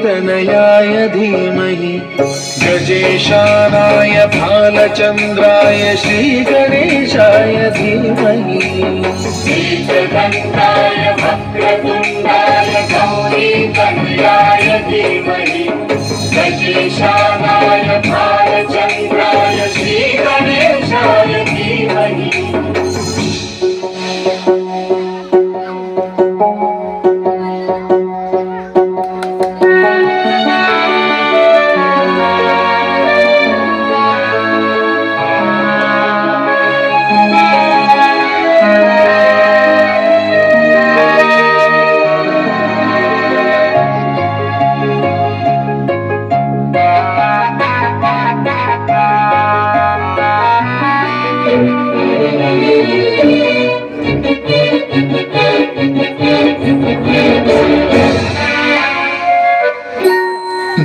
गौरीतनयाय धीमहि गजेशानाय भालचन्द्राय श्रीगणेशाय धीमहि एकदन्ताय वक्रतुण्डाय गौरीतनयाय धीमहि गजेशानाय भालचन्द्राय श्रीगणेशाय धीमहि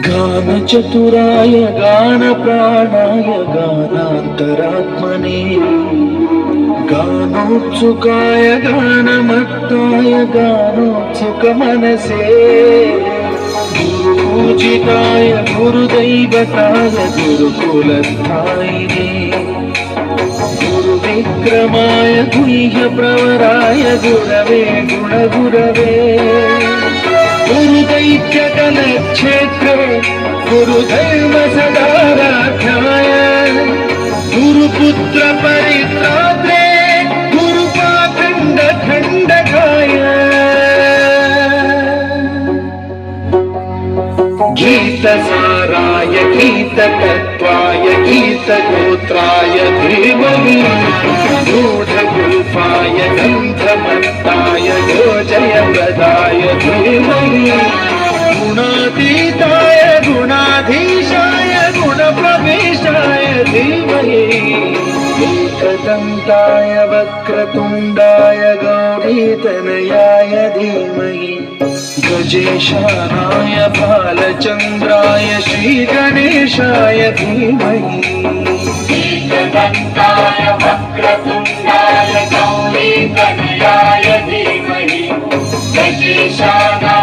गानचतुराय गानप्राणाय गानान्तरात्मने गानोत्सुकाय गानमत्ताय गानोत्सुकमनसे गुरुपूजिताय गुरुदैवताय गुरुकुलस्थायिने गुरुविक्रमाय गुह्यप्रवराय गुरवे गुणगुरवे गुरुदैत्यकलक्षेत्रे गुरुधर्मसदाराध्याय गुरुपुत्र परित्रात्रे गुरुपाखण्डखण्डकाय गीतसाराय गीततत्त्वाय गीतगोत्राय धीमहि गूढगुल्फाय गन्धमत्ताय गोजयप्रदाय धीमहि गुणातीताय गुणाधीशाय गुणप्रवेशाय धीमहि एकदन्ताय वक्रतुण्डाय गौरीतनयाय धीमहि गजेशानाय भालचन्द्राय श्रीगणेशाय धीमहि एकदन्ताय वक्रतुण्डाय गौरीतनयाय धीमहि गजेशानाय